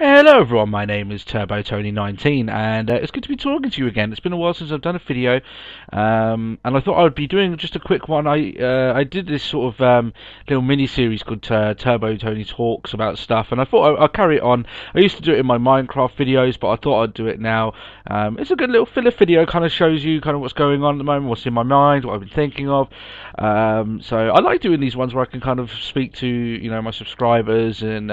Hello everyone, my name is TurboTony19 and it's good to be talking to you again. It's been a while since I've done a video, and I thought I would be doing just a quick one. I did this sort of little mini-series called TurboTony Talks about stuff, and I thought I'll carry it on. I used to do it in my Minecraft videos, but I thought I'd do it now. It's a good little filler video, kind of shows you kind of what's going on at the moment, what's in my mind, what I've been thinking of. So I like doing these ones where I can kind of speak to, my subscribers and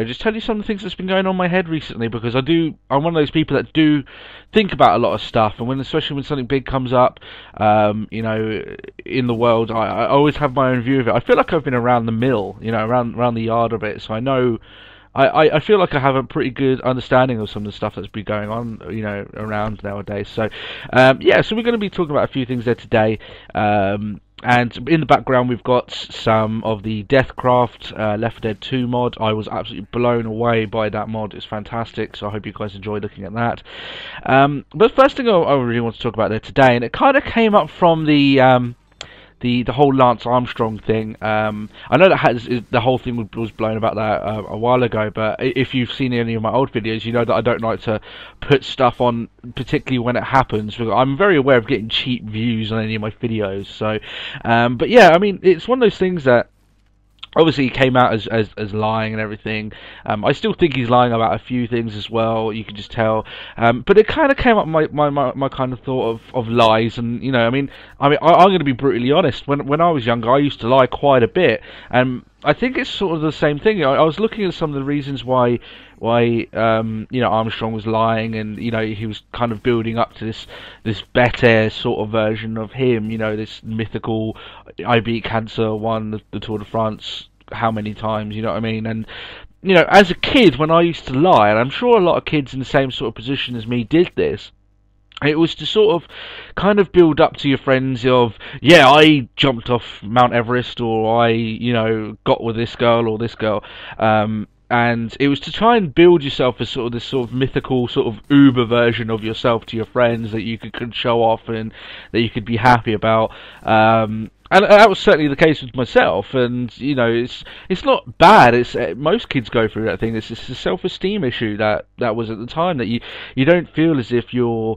just tell you some of the things that's been going on in my head recently, because I'm one of those people that do think about a lot of stuff, and especially when something big comes up, in the world, I always have my own view of it. I feel like I've been around the mill, around the yard a bit, so I know. I feel like I have a pretty good understanding of some of the stuff that's been going on, around nowadays. So, so we're going to be talking about a few things there today. And in the background, we've got some of the Deathcraft Left 4 Dead 2 mod. I was absolutely blown away by that mod. It's fantastic, so I hope you guys enjoy looking at that. But the first thing I really want to talk about there today, and it kind of came up from the whole Lance Armstrong thing. I know that the whole thing was blown about that a while ago, but if you've seen any of my old videos, you know that I don't like to put stuff on, particularly when it happens, because I'm very aware of getting cheap views on any of my videos. So, but yeah, I mean, it's one of those things that obviously he came out as lying and everything. I still think he's lying about a few things as well. You can just tell. But it kind of came up my kind of thought of lies, and I'm going to be brutally honest. When I was younger, I used to lie quite a bit, and I think it's sort of the same thing. I was looking at some of the reasons why Armstrong was lying, and he was kind of building up to this better sort of version of him, this mythical I beat cancer, won the Tour de France how many times, you know what I mean? And as a kid, when I used to lie, and I'm sure a lot of kids in the same sort of position as me did this, it was to sort of kind of build up to your friends of, yeah, I jumped off Mount Everest, or I got with this girl or this girl. And it was to try and build yourself as sort of this sort of mythical sort of uber version of yourself to your friends that you could show off and that you could be happy about. And that was certainly the case with myself. And it's not bad. It's most kids go through that thing. It's just a self-esteem issue that was at the time, that you don't feel as if you're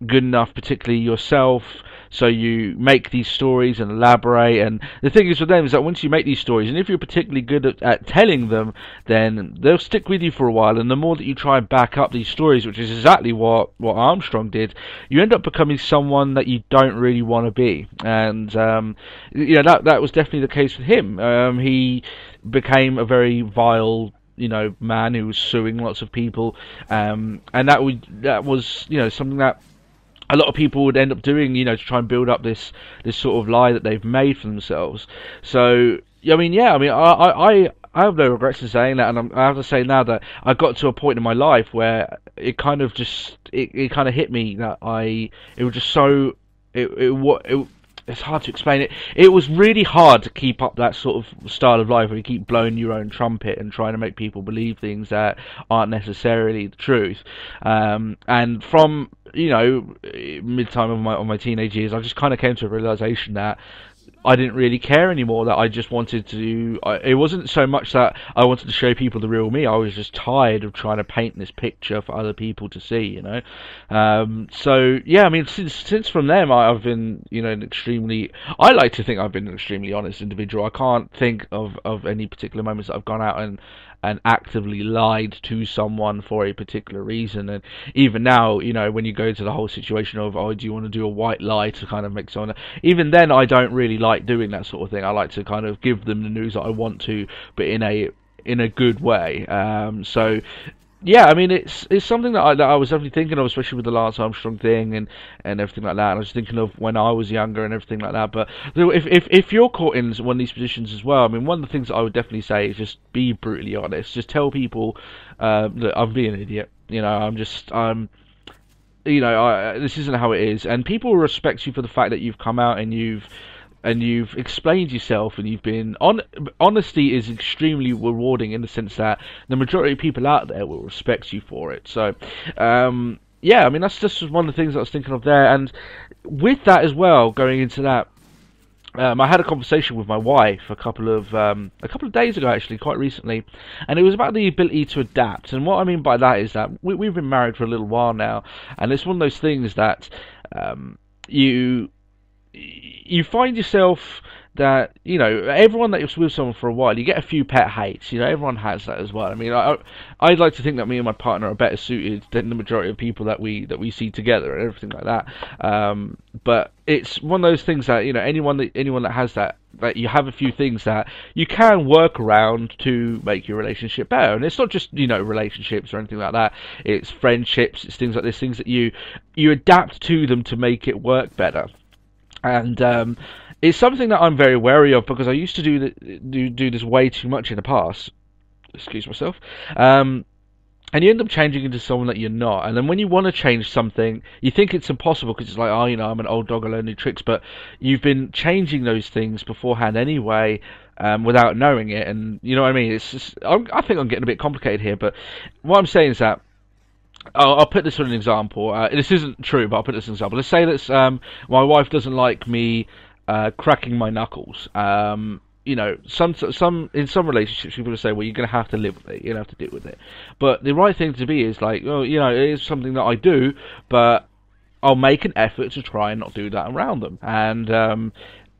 good enough, particularly yourself. So you make these stories and elaborate, and the thing is with them is that once you make these stories, and if you're particularly good at telling them, then they'll stick with you for a while. And the more that you try and back up these stories, which is exactly what Armstrong did, you end up becoming someone that you don't really want to be. And that was definitely the case with him. He became a very vile man who was suing lots of people, and that was something that a lot of people would end up doing, to try and build up this sort of lie that they've made for themselves. So, I have no regrets in saying that, and I have to say now that I got to a point in my life where it kind of just it kind of hit me that it was just so it's hard to explain it. It was really hard to keep up that sort of style of life where you keep blowing your own trumpet and trying to make people believe things that aren't necessarily the truth. And from mid-time of my teenage years, I just kind of came to a realization that I didn't really care anymore, that I just wanted to... it wasn't so much that I wanted to show people the real me, I was just tired of trying to paint this picture for other people to see, So, yeah, I mean, since from then, I've been, an extremely... I like to think I've been an extremely honest individual. I can't think of any particular moments that I've gone out and actively lied to someone for a particular reason. And even now, when you go to the whole situation of, oh, do you want to do a white lie to kind of make someone... Even then, I don't really like doing that sort of thing. I like to kind of give them the news that I want to, but in a good way. So... yeah, I mean, it's something that I was definitely thinking of, especially with the Lance Armstrong thing and everything like that. And I was thinking of when I was younger and everything like that. But if you're caught in one of these positions as well, I mean, one of the things that I would definitely say is just be brutally honest. Just tell people that I'm being an idiot. This isn't how it is, and people will respect you for the fact that you've come out and you've explained yourself, and you've been honesty is extremely rewarding in the sense that the majority of people out there will respect you for it. So yeah, I mean, that's just one of the things that I was thinking of there. And with that as well, going into that, I had a conversation with my wife a couple of days ago, actually, quite recently, and it was about the ability to adapt. And what I mean by that is that we've been married for a little while now, and it's one of those things that you you find yourself that, you know, everyone that is with someone for a while, you get a few pet hates. You know, everyone has that as well. I mean, I'd like to think that me and my partner are better suited than the majority of people that we see together and everything like that. But it's one of those things that, you know, anyone that has that you have a few things that you can work around to make your relationship better. And it's not just, you know, relationships or anything like that. It's friendships. It's things like this, things that you adapt to them to make it work better. And it's something that I'm very wary of, because I used to do this way too much in the past. Excuse myself. And you end up changing into someone that you're not. And then when you want to change something, you think it's impossible, because it's like, oh, you know, I'm an old dog, I learn new tricks. But you've been changing those things beforehand anyway, without knowing it. And you know what I mean? It's just, I think I'm getting a bit complicated here. But what I'm saying is that, I'll put this as an example. This isn't true, but I'll put this as an example. Let's say that my wife doesn't like me cracking my knuckles. You know, in some relationships, people will say, "Well, you're going to have to live with it. You're going to have to deal with it." But the right thing to be is like, well, you know, it is something that I do, but I'll make an effort to try and not do that around them. And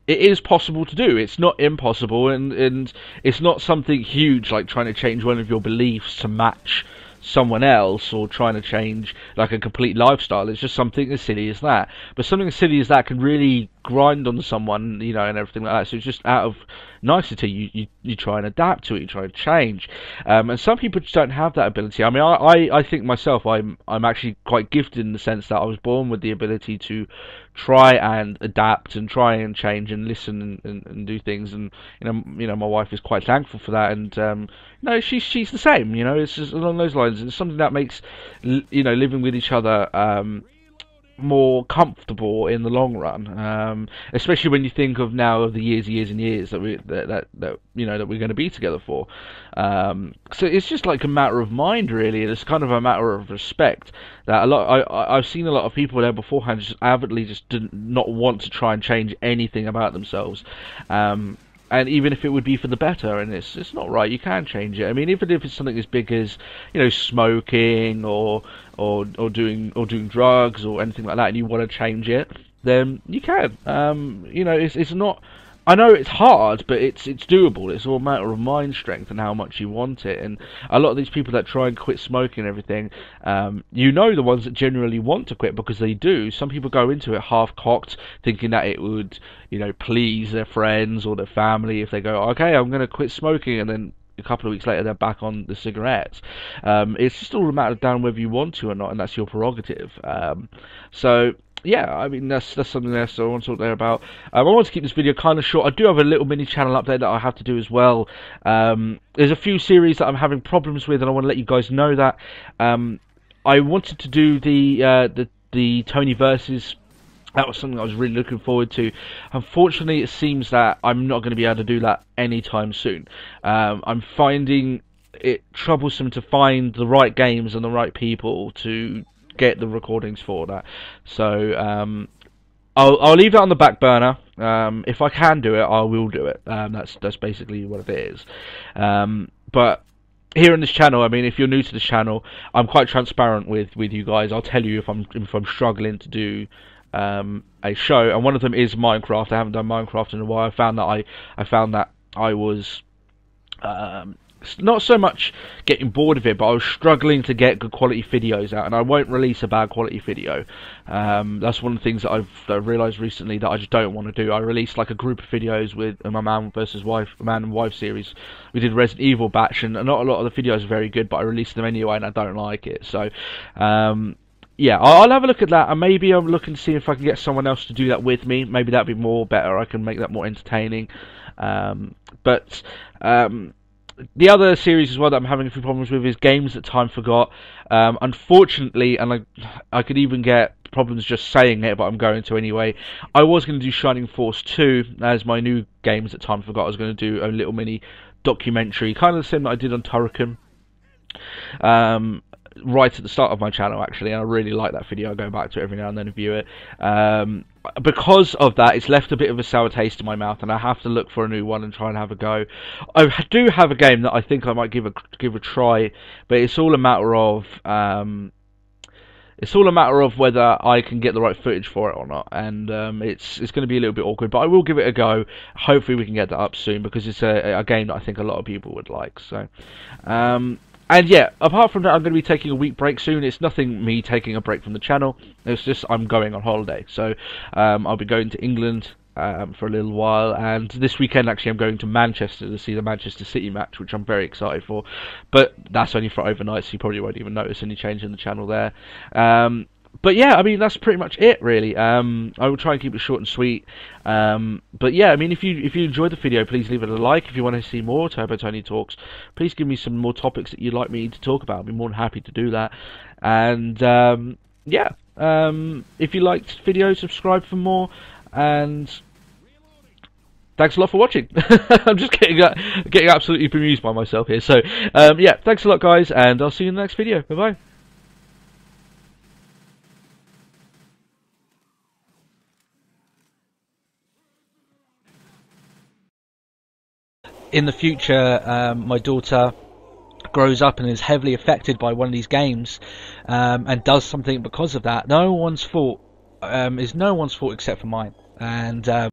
it is possible to do. It's not impossible, and it's not something huge like trying to change one of your beliefs to match someone else, or trying to change like a complete lifestyle. It's just something as silly as that. But something as silly as that can really grind on someone, you know, and everything like that. So it's just out of nicety, you try and adapt to it, you try and change. And some people just don't have that ability. I mean, I think myself, I'm actually quite gifted in the sense that I was born with the ability to try and adapt and try and change and listen and do things. And you know, my wife is quite thankful for that. And no, she's the same. You know, it's just along those lines. It's something that makes, you know, living with each other more comfortable in the long run, especially when you think of now of the years and years that you know that we're going to be together for. So it's just like a matter of mind, really. It's kind of a matter of respect. That I've seen a lot of people there beforehand just avidly just did not want to try and change anything about themselves. And even if it would be for the better, and it's not right, you can change it. I mean, even if it's something as big as, you know, smoking or doing drugs or anything like that, and you want to change it, then you can. You know, it's not. I know it's hard, but it's doable. It's all a matter of mind strength and how much you want it. And a lot of these people that try and quit smoking and everything, you know, the ones that generally want to quit, because they do. Some people go into it half-cocked, thinking that it would, you know, please their friends or their family if they go, okay, I'm going to quit smoking, and then a couple of weeks later they're back on the cigarettes. It's just all a matter of down whether you want to or not, and that's your prerogative. So yeah, I mean, that's something else I want to talk there about. I want to keep this video kind of short. I do have a little mini channel update that I have to do as well. There's a few series that I'm having problems with, and I want to let you guys know that. I wanted to do the Tony versus. That was something I was really looking forward to. Unfortunately, it seems that I'm not going to be able to do that anytime soon. I'm finding it troublesome to find the right games and the right people to get the recordings for that. So I'll leave that on the back burner. If I can do it, I will do it. That's basically what it is. But here in this channel, I mean, if you're new to this channel, I'm quite transparent with you guys. I'll tell you if I'm struggling to do a show, and one of them is Minecraft. I haven't done Minecraft in a while. I found that I was not so much getting bored of it, but I was struggling to get good quality videos out, and I won't release a bad quality video. That's one of the things that I've realised recently that I just don't want to do. I released like a group of videos with my man and wife series. We did Resident Evil batch, and not a lot of the videos are very good, but I released them anyway, and I don't like it. So yeah, I'll have a look at that, and maybe I'm looking to see if I can get someone else to do that with me. Maybe that'd be more better. I can make that more entertaining. But the other series as well that I'm having a few problems with is Games That Time Forgot. Unfortunately, and I could even get problems just saying it, but I'm going to anyway. I was going to do Shining Force 2 as my new Games That Time Forgot. I was going to do a little mini documentary, kind of the same that I did on Turrican. Right at the start of my channel, actually, and I really like that video. I go back to it every now and then and view it. because of that, it's left a bit of a sour taste in my mouth, and I have to look for a new one and try and have a go. I do have a game that I think I might give a try, but it's all a matter of whether I can get the right footage for it or not, and it's going to be a little bit awkward, but I will give it a go. Hopefully we can get that up soon, because it's a game that I think a lot of people would like. So, and yeah, apart from that, I'm going to be taking a week break soon. It's nothing me taking a break from the channel. It's just I'm going on holiday, so I'll be going to England for a little while, and this weekend actually I'm going to Manchester to see the Manchester City match, which I'm very excited for, but that's only for overnight, so you probably won't even notice any change in the channel there. But yeah, I mean, that's pretty much it, really. I will try and keep it short and sweet. But yeah, I mean, if you enjoyed the video, please leave it a like. If you want to see more TurboTony talks, please give me some more topics that you'd like me to talk about. I'd be more than happy to do that. And yeah, if you liked the video, subscribe for more. And thanks a lot for watching. I'm just getting absolutely bemused by myself here. So yeah, thanks a lot, guys, and I'll see you in the next video. Bye bye. In the future, my daughter grows up and is heavily affected by one of these games, and does something because of that. No one's fault. Is no one's fault except for mine. And